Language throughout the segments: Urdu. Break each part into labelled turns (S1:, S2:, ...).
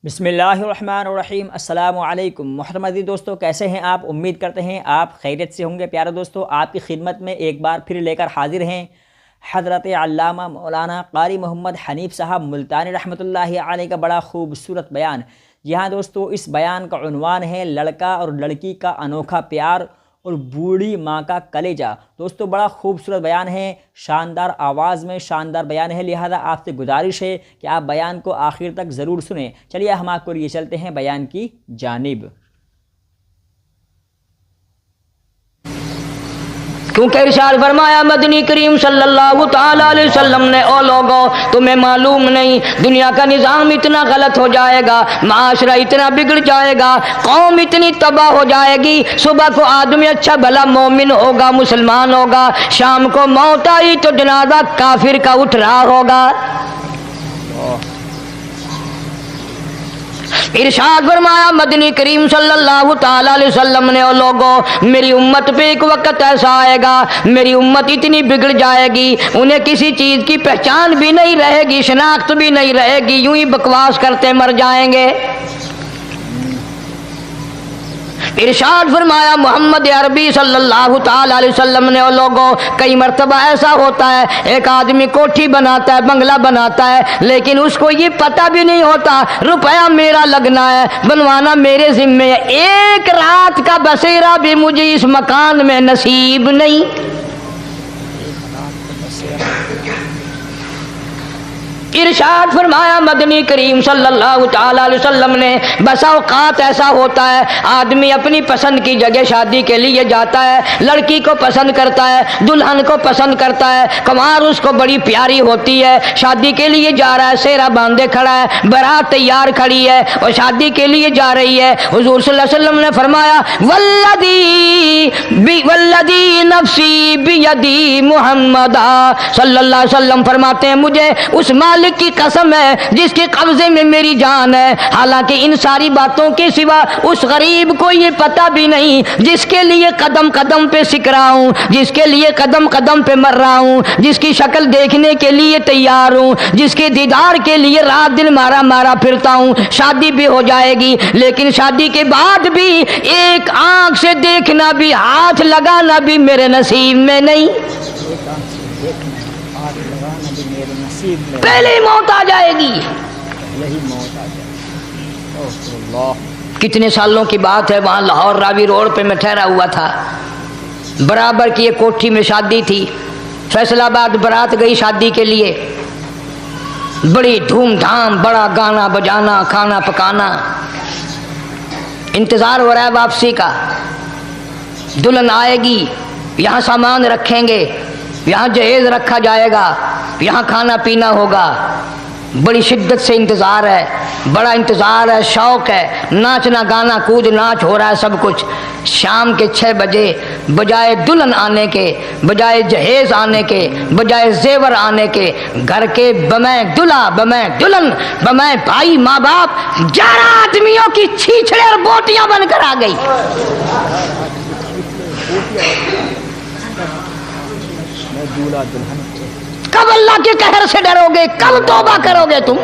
S1: بسم اللہ الرحمن الرحیم۔ السلام علیکم محترم عزیز دوستو، کیسے ہیں آپ؟ امید کرتے ہیں آپ خیریت سے ہوں گے۔ پیارے دوستو، آپ کی خدمت میں ایک بار پھر لے کر حاضر ہیں حضرت علامہ مولانا قاری محمد حنیف صاحب ملتانی رحمۃ اللہ علیہ کا بڑا خوبصورت بیان۔ جی ہاں دوستو، اس بیان کا عنوان ہے لڑکا اور لڑکی کا انوکھا پیار اور بوڑھی ماں کا کلیجہ۔ دوستو بڑا خوبصورت بیان ہے، شاندار آواز میں شاندار بیان ہے، لہذا آپ سے گزارش ہے کہ آپ بیان کو آخر تک ضرور سنیں۔ چلیے ہم آپ کو لیے چلتے ہیں بیان کی جانب۔
S2: کیونکہ ارشاد فرمایا مدنی کریم صلی اللہ تعالی علیہ وسلم نے، او لوگوں تمہیں معلوم نہیں دنیا کا نظام اتنا غلط ہو جائے گا، معاشرہ اتنا بگڑ جائے گا، قوم اتنی تباہ ہو جائے گی۔ صبح کو آدمی اچھا بھلا مومن ہوگا، مسلمان ہوگا، شام کو موت آئی تو جنازہ کافر کا اٹھ رہا ہوگا۔ ارشاد فرمایا مدنی کریم صلی اللہ تعالی علیہ وسلم نے، او لوگوں میری امت پہ ایک وقت ایسا آئے گا، میری امت اتنی بگڑ جائے گی، انہیں کسی چیز کی پہچان بھی نہیں رہے گی، شناخت بھی نہیں رہے گی، یوں ہی بکواس کرتے مر جائیں گے۔ ارشاد فرمایا محمد عربی صلی اللہ تعالی علیہ وسلم نے، او لوگوں کئی مرتبہ ایسا ہوتا ہے ایک آدمی کوٹھی بناتا ہے، بنگلہ بناتا ہے، لیکن اس کو یہ پتہ بھی نہیں ہوتا روپیہ میرا لگنا ہے، بنوانا میرے ذمے ہے، ایک رات کا بسیرا بھی مجھے اس مکان میں نصیب نہیں۔ ارشاد فرمایا مدنی کریم صلی اللہ تعالی علیہ وسلم نے، بسا اوقات ایسا ہوتا ہے آدمی اپنی پسند کی جگہ شادی کے لیے جاتا ہے، لڑکی کو پسند کرتا ہے، دلہن کو پسند کرتا ہے، کمار اس کو بڑی پیاری ہوتی ہے، شادی کے لیے جا رہا ہے، سیرا باندھے کھڑا ہے، بارات تیار کھڑی ہے اور شادی کے لیے جا رہی ہے۔ حضور صلی اللہ علیہ وسلم نے فرمایا والذی نفسی بیدی، محمد صلی اللہ علیہ وسلم فرماتے ہیں مجھے اس مالک کی قسم ہے جس کے قبضے میں میری جان ہے، حالانکہ ان ساری باتوں کے سوا اس غریب کو یہ پتہ بھی نہیں جس کے لیے قدم قدم پہ سیکھ رہا ہوں، جس کے لیے قدم قدم پہ مر رہا ہوں، جس کی شکل دیکھنے کے لیے تیار ہوں، جس کے دیدار کے لیے رات دن مارا مارا پھرتا ہوں۔ شادی بھی ہو جائے گی لیکن شادی کے بعد بھی ایک آنکھ سے دیکھنا بھی، ہاتھ لگانا بھی میرے نصیب میں نہیں، پہلے ہی موت آ جائے گی۔ کتنے سالوں کی بات ہے، وہاں لاہور راوی روڈ پہ میں ٹھہرا ہوا تھا، برابر کی ایک کوٹھی میں شادی تھی، فیصل آباد برات گئی شادی کے لیے، بڑی دھوم دھام، بڑا گانا بجانا، کھانا پکانا، انتظار ہو رہا ہے واپسی کا، دلہن آئے گی، یہاں سامان رکھیں گے، یہاں جہیز رکھا جائے گا، یہاں کھانا پینا ہوگا، بڑی شدت سے انتظار ہے، بڑا انتظار ہے، شوق ہے، ناچنا گانا کود ناچ ہو رہا ہے سب کچھ۔ شام کے 6 بجے بجائے دلہن آنے کے، بجائے جہیز آنے کے، بجائے زیور آنے کے، گھر کے بمیں دلہا، بمیں دلہن، بمیں بھائی ماں باپ 11 آدمیوں کی چھیچڑے اور بوٹیاں بن کر آ گئی۔ کب اللہ کے قہر سے ڈرو گے؟ کب توبہ کرو گے تم؟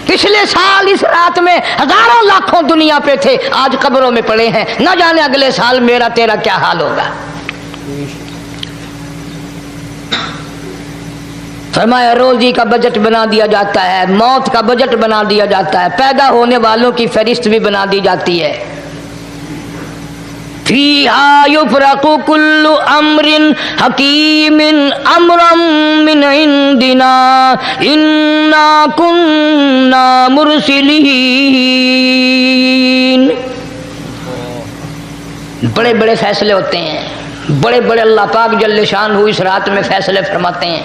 S2: پچھلے سال اس رات میں ہزاروں لاکھوں دنیا پہ تھے، آج قبروں میں پڑے ہیں، نہ جانے اگلے سال میرا تیرا کیا حال ہوگا۔ فرمایا روزی کا بجٹ بنا دیا جاتا ہے، موت کا بجٹ بنا دیا جاتا ہے، پیدا ہونے والوں کی فہرست بھی بنا دی جاتی ہے۔ فیہا یفرق کل امر حکیم امرا من عندنا انا کننا مرسلین۔ بڑے بڑے فیصلے ہوتے ہیں، بڑے بڑے اللہ پاک جل شانہ اس رات میں فیصلے فرماتے ہیں۔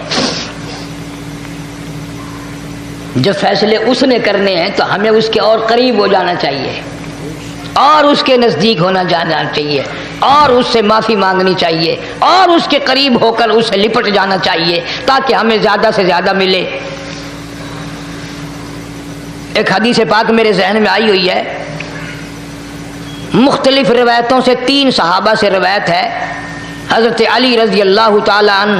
S2: جب فیصلے اس نے کرنے ہیں تو ہمیں اس کے اور قریب ہو جانا چاہیے، اور اس کے نزدیک ہونا جانا چاہیے، اور اس سے معافی مانگنی چاہیے، اور اس کے قریب ہو کر اس سے لپٹ جانا چاہیے تاکہ ہمیں زیادہ سے زیادہ ملے۔ ایک حدیث پاک میرے ذہن میں آئی ہوئی ہے، مختلف روایتوں سے 3 صحابہ سے روایت ہے، حضرت علی رضی اللہ تعالی عنہ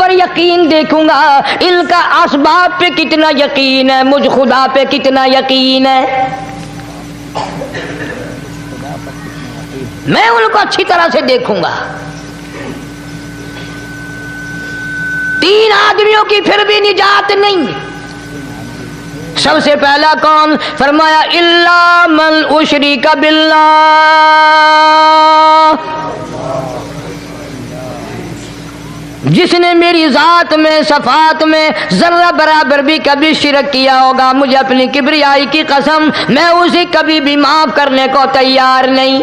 S2: پر یقین دیکھوں گا ان کا اسباب پہ کتنا یقین ہے، مجھ خدا پہ کتنا یقین ہے. میں ان کو اچھی طرح سے دیکھوں گا. 3 آدمیوں کی پھر بھی نجات نہیں. سب سے پہلا کون؟ فرمایا الا من اشرک باللہ، جس نے میری ذات میں صفات میں ذرہ برابر بھی کبھی شرک کیا ہوگا، مجھے اپنی کبریائی کی قسم میں اسے کبھی بھی معاف کرنے کو تیار نہیں.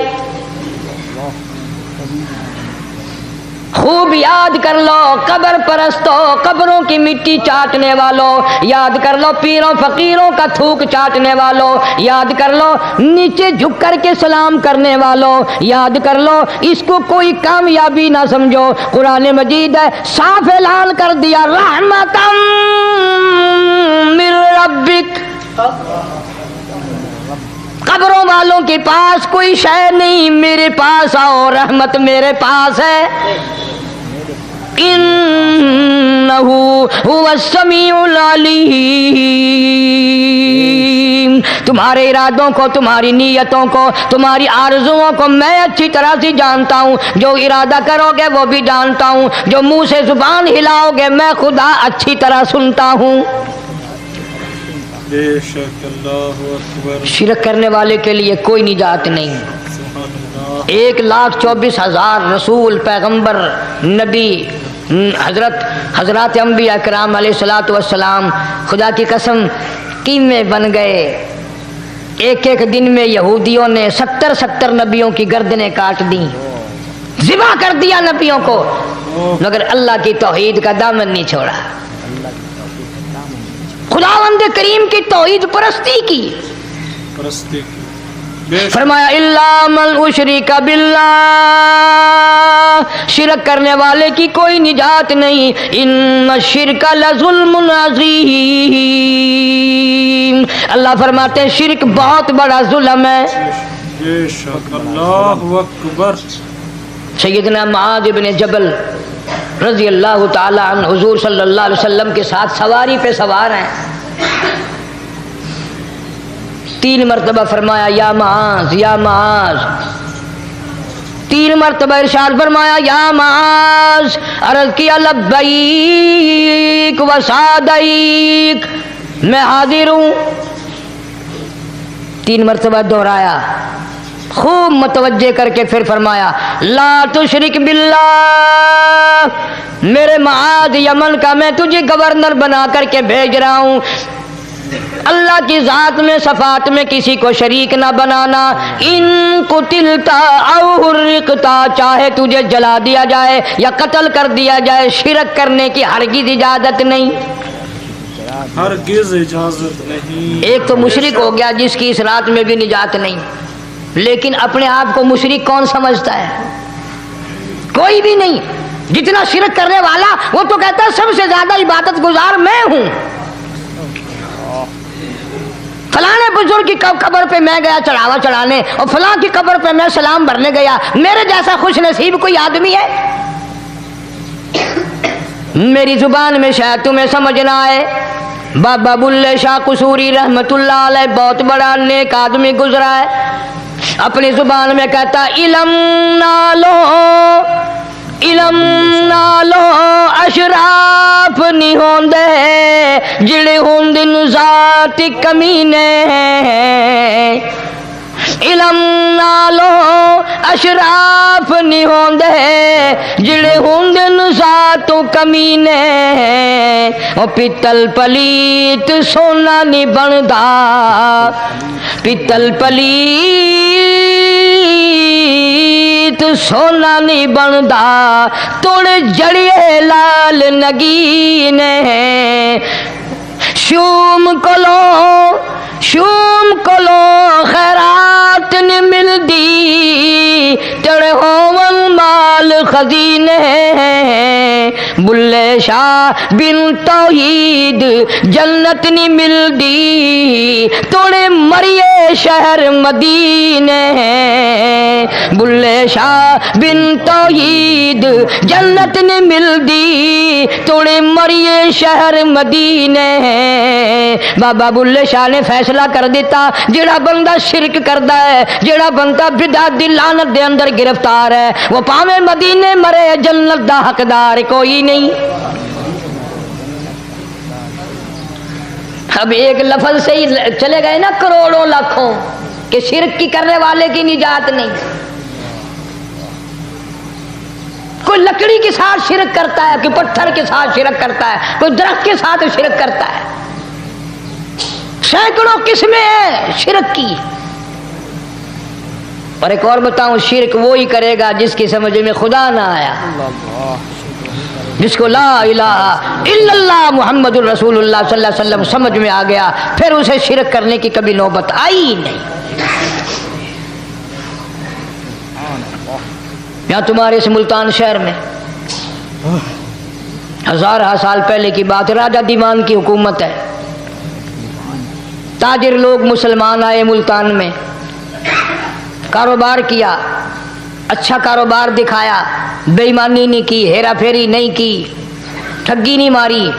S2: خوب یاد کر لو قبر پرستوں، قبروں کی مٹی چاٹنے والوں، یاد کر لو پیروں فقیروں کا تھوک چاٹنے والوں، یاد کر لو نیچے جھک کر کے سلام کرنے والوں، یاد کر لو اس کو کوئی کامیابی نہ سمجھو. قرآن مجید ہے صاف اعلان کر دیا رحمتم من ربک. قبروں والوں کے پاس کوئی شے نہیں، میرے پاس آؤ، رحمت میرے پاس ہے. انہ هو السمیع العلیم. تمہارے ارادوں کو، تمہاری نیتوں کو، تمہاری آرزوؤں کو میں اچھی طرح سے جانتا ہوں. جو ارادہ کرو گے وہ بھی جانتا ہوں، جو منہ سے زبان ہلاؤ گے میں خدا اچھی طرح سنتا ہوں.
S3: بے شک اللہ اکبر.
S2: شرک کرنے والے کے لیے کوئی نجات نہیں. 1,24,000 رسول، پیغمبر، نبی، حضرات انبیاء کرام علیہ الصلوۃ والسلام خدا کی قسم قیمے بن گئے. ایک ایک دن میں یہودیوں نے 70 نبیوں کی گردنیں کاٹ دیں، ذبح کر دیا نبیوں کو، مگر اللہ کی توحید کا دامن نہیں چھوڑا. خداوند کریم کی توحید پرستی کی. فرمایا الا من اشرک باللہ، شرک کرنے والے کی کوئی نجات نہیں. ان الشرک لظلم عظیم. اللہ فرماتے ہیں شرک بہت بڑا ظلم ہے.
S3: بے شک اللہ اکبر.
S2: سیدنا معاذ بن جبل رضی اللہ تعالی عنہ حضور صلی اللہ علیہ وسلم کے ساتھ سواری پہ سوار ہیں. 3 مرتبہ فرمایا یا معاذ یا معاذ. 3 مرتبہ ارشاد فرمایا یا معاذ. عرض کیا لبیک و سعدیک، میں حاضر ہوں. 3 مرتبہ دہرایا، خوب متوجہ کر کے پھر فرمایا لا تشرک باللہ. میرے معاذ یمن کا میں تجھے گورنر بنا کر کے بھیج رہا ہوں، اللہ کی ذات میں صفات میں کسی کو شریک نہ بنانا. ان قتلتا او حرقتا، چاہے تجھے جلا دیا جائے یا قتل کر دیا جائے، شرک کرنے کی ہرگز اجازت نہیں،
S3: ہرگز اجازت نہیں.
S2: ایک تو مشرک ہو گیا جس کی اس رات میں بھی نجات نہیں. لیکن اپنے آپ کو مشرک کون سمجھتا ہے؟ کوئی بھی نہیں. جتنا شرک کرنے والا وہ تو کہتا ہے سب سے زیادہ عبادت گزار میں ہوں. فلاں بزرگ کی قبر پہ میں گیا چڑھاوا چڑھانے، اور فلاں کی قبر پہ میں سلام بھرنے گیا، میرے جیسا خوش نصیب کوئی آدمی ہے؟ میری زبان میں شاید تمہیں سمجھ نہ آئے. بابا بلے شاہ قصوری رحمت اللہ علیہ بہت بڑا نیک آدمی گزرا ہے. اپنی زبان میں کہتا علم نالو اشراف نہیں ہوندے جڑے ہوندن ذات کمینے. علم نالو اشراف نہیں ہوندے جڑے ہوندن ذات کمینے. او پیتل پلیت سونا نہیں بندا، پیتل پلیت سونا نہیں بندا، توڑ جڑیے لال نگینے. شوم کلو خیرات نہیں ملدی، تڑے ہوون مال خزینے. بلے شاہ بن توحید جنت نہیں ملدی، توڑے مریے شہر مدینے. بلے شاہ بن توحید جنت نے مل دی توڑے مریے شہر مدینے بابا بلے شاہ نے فیصلہ کر دیتا جڑا بندہ شرک کردا ہے جڑا بندہ بدعت دی لعنت دے اندر گرفتار ہے وہ پاویں مدینے مرے جنت دا حقدار کوئی نہیں اب ایک لفظ سے ہی چلے گئے نا کروڑوں لاکھوں کہ شرک کی کرنے والے کی نجات نہیں کوئی لکڑی کے ساتھ شرک کرتا ہے کوئی پتھر کے ساتھ شرک کرتا ہے کوئی درخت کے ساتھ شرک کرتا ہے سینکڑوں قسمیں ہیں شرک کی اور ایک اور بتاؤں شرک وہی کرے گا جس کی سمجھ میں خدا نہ آیا جس کو لا الہ الا اللہ محمد الرسول اللہ صلی اللہ علیہ وسلم سمجھ میں آ گیا پھر اسے شرک کرنے کی کبھی نوبت آئی ہی نہیں یہاں تمہارے اس ملتان شہر میں ہزارہ سال پہلے کی بات راجہ دیوان کی حکومت ہے تاجر لوگ مسلمان آئے ملتان میں کاروبار کیا اچھا کاروبار دکھایا بے ایمانی نہیں کی ہیرا پھیری نہیں کی ٹھگی نہیں ماری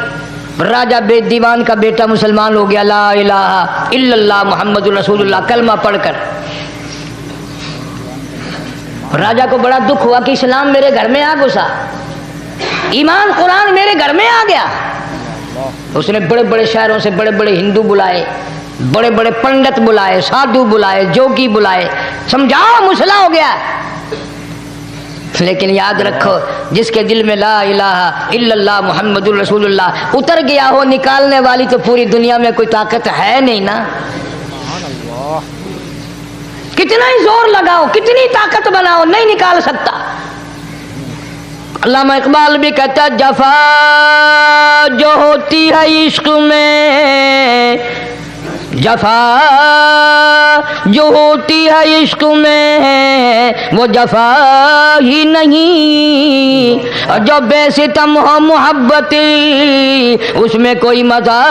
S2: راجہ بے دیوان کا بیٹا مسلمان ہو گیا لا الہ الا اللہ محمد الرسول اللہ کلمہ پڑھ کر راجہ کو بڑا دکھ ہوا کہ اسلام میرے گھر میں آ گھسا ایمان قرآن میرے گھر میں آ گیا اس نے بڑے بڑے شہروں سے بڑے بڑے ہندو بلائے بڑے بڑے پنڈت بلائے سادھو بلائے جوگی بلائے سمجھاؤ مسئلہ ہو گیا لیکن یاد رکھو جس کے دل میں لا الہ الا اللہ محمد الرسول اللہ اتر گیا ہو نکالنے والی تو پوری دنیا میں کوئی طاقت ہے نہیں نا کتنا ہی زور لگاؤ کتنی طاقت بناؤ نہیں نکال سکتا علامہ اقبال بھی کہتا جفا جو ہوتی ہے عشق میں جفا جو ہوتی ہے عشق میں وہ جفا ہی نہیں اور جو بے ستم ہو محبت اس میں کوئی مزہ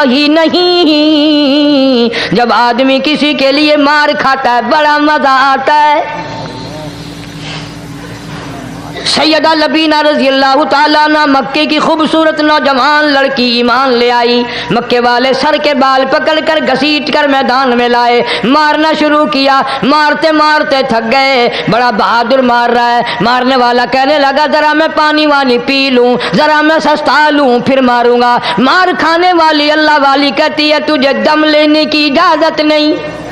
S2: ہی نہیں جب آدمی کسی کے لیے مار کھاتا ہے بڑا مزہ آتا ہے سیدہ لبینہ رضی اللہ تعالیٰ عنہ مکے کی خوبصورت نوجوان لڑکی ایمان لے آئی مکے والے سر کے بال پکڑ کر گھسیٹ کر میدان میں لائے مارنا شروع کیا مارتے مارتے تھک گئے بڑا بہادر مار رہا ہے مارنے والا کہنے لگا ذرا میں پانی وانی پی لوں ذرا میں سستا لوں پھر ماروں گا مار کھانے والی اللہ والی کہتی ہے تجھے دم لینے کی اجازت نہیں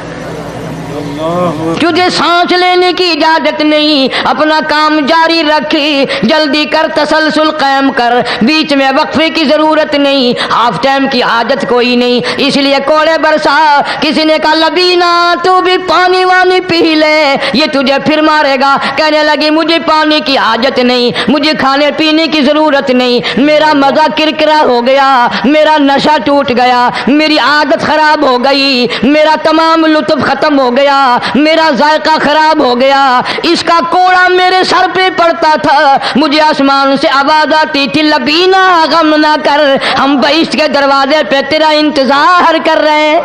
S2: تجھے سانس لینے کی اجازت نہیں اپنا کام جاری رکھ جلدی کر تسلسل قائم کر بیچ میں وقفے کی ضرورت نہیں ہاف ٹائم کی حاجت کوئی نہیں اس لیے کوڑے برسا کسی نے کہا لبینہ تو بھی پانی وانی پی لے یہ تجھے پھر مارے گا کہنے لگی مجھے پانی کی حاجت نہیں مجھے کھانے پینے کی ضرورت نہیں میرا مزہ کرکرا ہو گیا میرا نشہ ٹوٹ گیا میری عادت خراب ہو گئی میرا تمام لطف ختم ہو گیا میرا ذائقہ خراب ہو گیا اس کا کوڑا میرے سر پہ پڑتا تھا مجھے آسمان سے آواز آتی تھی لبینہ غم نہ کر ہم بہشت کے دروازے پہ تیرا انتظار کر رہے ہیں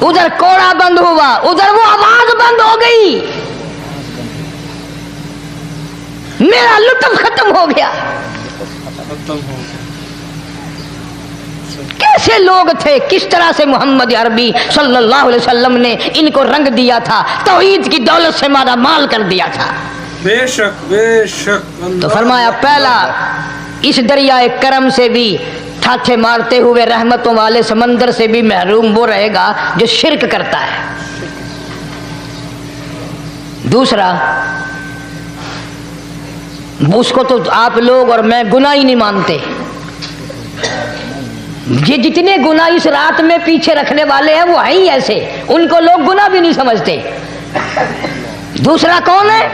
S2: ادھر کوڑا بند ہوا ادھر وہ آواز بند ہو گئی میرا لطف ختم ہو گیا کیسے لوگ تھے کس طرح سے محمد عربی صلی اللہ علیہ وسلم نے ان کو رنگ دیا تھا توحید کی دولت سے مالا مال کر دیا تھا
S3: بے شک
S2: تو فرمایا پہلا اس دریائے کرم سے بھی تھاچے مارتے ہوئے رحمتوں والے سمندر سے بھی محروم وہ رہے گا جو شرک کرتا ہے دوسرا اس کو تو آپ لوگ اور میں گناہ ہی نہیں مانتے یہ جتنے گناہ اس رات میں پیچھے رکھنے والے ہیں وہ ہیں ہی ایسے ان کو لوگ گناہ بھی نہیں سمجھتے دوسرا کون ہے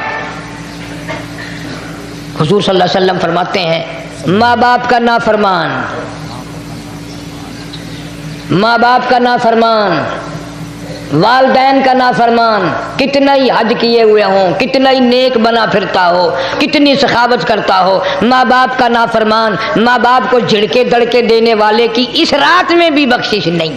S2: حضور صلی اللہ علیہ وسلم فرماتے ہیں ماں باپ کا نافرمان ماں باپ کا نافرمان والدین کا نافرمان کتنا ہی حج کیے ہوئے ہوں کتنا ہی نیک بنا پھرتا ہو کتنی سخاوت کرتا ہو ماں باپ کا نافرمان ماں باپ کو جھڑکے دڑکے دینے والے کی اس رات میں بھی بخشش نہیں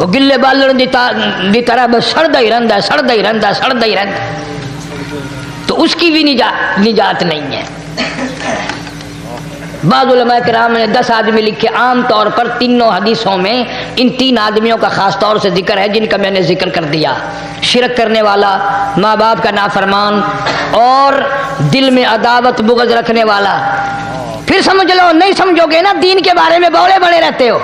S2: وہ گلے بالن دی طرح بس سڑدا ہی رہندا تو اس کی بھی نجات نہیں ہے۔ بعض علماء کرام نے 10 آدمی لکھے، عام طور پر تینوں حدیثوں میں ان 3 آدمیوں کا خاص طور سے ذکر ہے جن کا میں نے ذکر کر دیا، شرک کرنے والا، ماں باپ کا نافرمان، اور دل میں عداوت بغض رکھنے والا۔ پھر سمجھ لو، نہیں سمجھو گے نا، دین کے بارے میں بولے بڑے رہتے ہو۔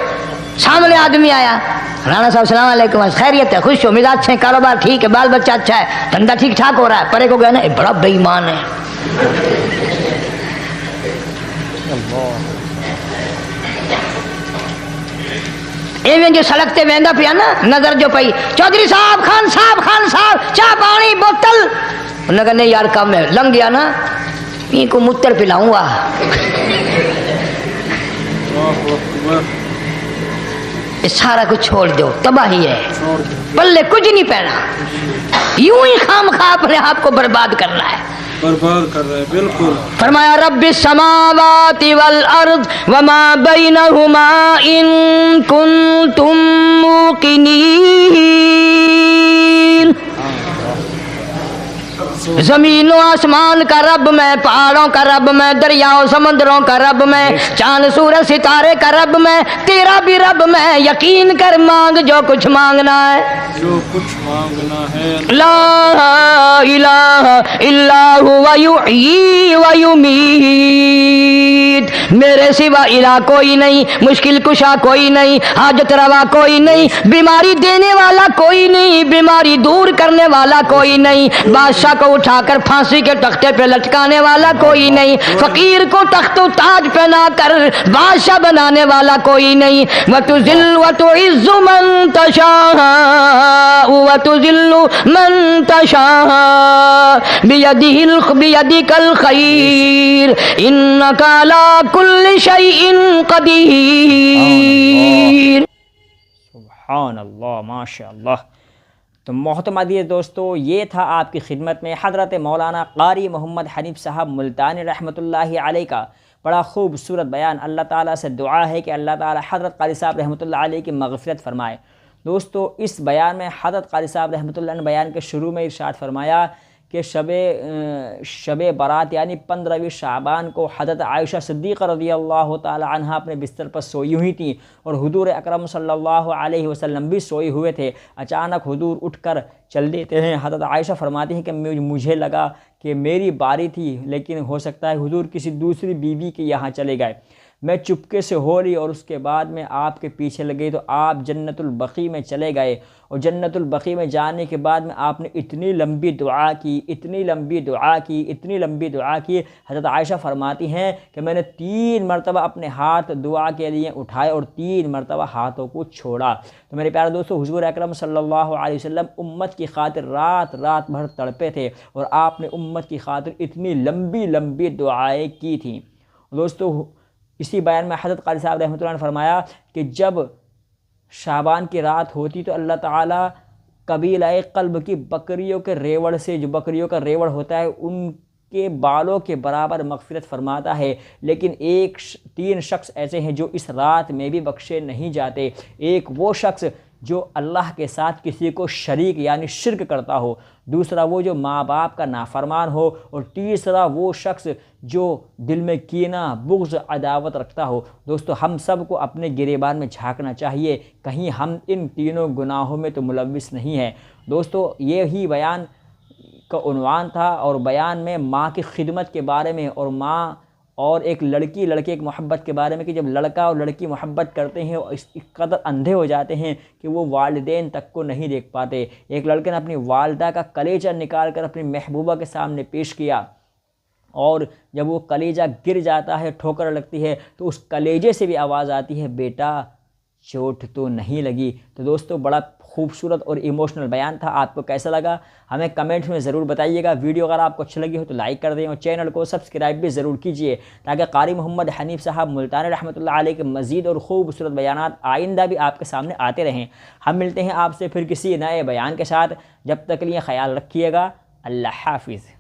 S2: سامنے آدمی آیا، رانا صاحب السلام علیکم، خیریت ہے، خوش ہو، مزاج اچھے، کاروبار ٹھیک ہے، بال بچہ اچھا ہے، دھندا ٹھیک ٹھاک ہو رہا ہے، پرے کو گیا نا بڑا بے ایمان ہے۔ ایویں جو سڑکتے ویندا پیا نا، نظر جو پئی، چودھری صاحب، خان صاحب چاہ پانی بوتل، انہوں نے کہا نہیں یار کم ہے، لنگ گیا نا، این کو متر پلاؤں گا۔ یہ سارا کچھ چھوڑ دو، تباہی ہے، پلے کچھ نہیں پہنا، یوں ہی خام خواہ اپنے آپ کو برباد کرنا ہے،
S3: برباد کر رہے ہیں بالکل۔
S2: فرمایا رب السماوات والارض وما بینہما ان کنتم موقنین، زمین و آسمان کا رب میں، پہاڑوں کا رب میں، دریاؤں سمندروں کا رب میں، چاند سورج ستارے کا رب میں، تیرا بھی رب میں، یقین کر مانگ جو کچھ مانگنا ہے،
S3: جو کچھ مانگنا ہے،
S2: لا الہ الا هو یحیی و یمیت، میرے سوا الہ کوئی نہیں، مشکل کشا کوئی نہیں، حاجت روا کوئی نہیں، بیماری دینے والا کوئی نہیں، بیماری دور کرنے والا کوئی نہیں، بادشاہ کو اٹھا کر پھانسی کے تختے پہ لٹکانے والا کوئی نہیں، فقیر کو تخت و تاج پہنا کر بادشاہ بنانے والا کوئی نہیں، وَتُذِلُّ وَتُعِزُّ مَن تَشَاءُ وَتُذِلُّ مَن تَشَاءُ بِيَدِكَ الْخَيْرُ إِنَّكَ عَلَى كُلِّ شَيْءٍ قَدِيرٌ۔
S1: سبحان اللہ، ماشاء اللہ۔ تو محترم عزیز دوستو، یہ تھا آپ کی خدمت میں حضرت مولانا قاری محمد حنیف صاحب ملتانی رحمۃ اللہ علیہ کا بڑا خوبصورت بیان۔ اللہ تعالیٰ سے دعا ہے کہ اللہ تعالیٰ حضرت قاری صاحب رحمۃ اللہ علیہ کی مغفرت فرمائے۔ دوستو، اس بیان میں حضرت قاری صاحب رحمۃ اللہ نے بیان کے شروع میں ارشاد فرمایا کہ شب برات یعنی 15ویں شعبان کو حضرت عائشہ صدیقہ رضی اللہ تعالی عنہ اپنے بستر پر سوئی ہوئی تھیں اور حضور اکرم صلی اللہ علیہ وسلم بھی سوئے ہوئے تھے۔ اچانک حضور اٹھ کر چل دیتے ہیں۔ حضرت عائشہ فرماتی ہیں کہ مجھے لگا کہ میری باری تھی، لیکن ہو سکتا ہے حضور کسی دوسری بیوی کے یہاں چلے گئے۔ میں چپکے سے ہو لی اور اس کے بعد میں آپ کے پیچھے لگی تو آپ جنت البقیع میں چلے گئے، اور جنت البقیع میں جانے کے بعد میں آپ نے اتنی لمبی دعا کی۔ حضرت عائشہ فرماتی ہیں کہ میں نے 3 مرتبہ اپنے ہاتھ دعا کے لیے اٹھائے اور 3 مرتبہ ہاتھوں کو چھوڑا۔ تو میرے پیارے دوستو، حضور اکرم صلی اللہ علیہ وسلم امت کی خاطر رات بھر تڑپے تھے اور آپ نے امت کی خاطر اتنی لمبی دعائیں کی تھیں۔ دوستو، اسی بیان میں حضرت قاری صاحب رحمۃ اللہ نے فرمایا کہ جب شعبان کی رات ہوتی تو اللہ تعالیٰ قبیلہ قلب کی بکریوں کے ریوڑ سے، جو بکریوں کا ریوڑ ہوتا ہے، ان کے بالوں کے برابر مغفرت فرماتا ہے، لیکن 3 شخص ایسے ہیں جو اس رات میں بھی بخشے نہیں جاتے۔ ایک وہ شخص جو اللہ کے ساتھ کسی کو شریک یعنی شرک کرتا ہو، دوسرا وہ جو ماں باپ کا نافرمان ہو، اور تیسرا وہ شخص جو دل میں کینہ، بغض، عداوت رکھتا ہو۔ دوستو، ہم سب کو اپنے گریبان میں جھانکنا چاہیے، کہیں ہم ان تینوں گناہوں میں تو ملوث نہیں ہیں۔ دوستو، یہی بیان کا عنوان تھا، اور بیان میں ماں کی خدمت کے بارے میں اور ماں اور ایک لڑکے ایک محبت کے بارے میں، کہ جب لڑکا اور لڑکی محبت کرتے ہیں اور اس قدر اندھے ہو جاتے ہیں کہ وہ والدین تک کو نہیں دیکھ پاتے۔ ایک لڑکے نے اپنی والدہ کا کلیجہ نکال کر اپنی محبوبہ کے سامنے پیش کیا، اور جب وہ کلیجہ گر جاتا ہے، ٹھوکر لگتی ہے، تو اس کلیجے سے بھی آواز آتی ہے، بیٹا چوٹ تو نہیں لگی۔ تو دوستو، بڑا خوبصورت اور ایموشنل بیان تھا۔ آپ کو کیسا لگا ہمیں کمنٹ میں ضرور بتائیے گا۔ ویڈیو اگر آپ کو اچھی لگی ہو تو لائک کر دیں، اور چینل کو سبسکرائب بھی ضرور کیجیے، تاکہ قاری محمد حنیف صاحب ملتانی رحمۃ اللہ علیہ کے مزید اور خوبصورت بیانات آئندہ بھی آپ کے سامنے آتے رہیں۔ ہم ملتے ہیں آپ سے پھر کسی نئے بیان کے ساتھ، جب تک کے لیے خیال رکھیے گا۔ اللہ حافظ۔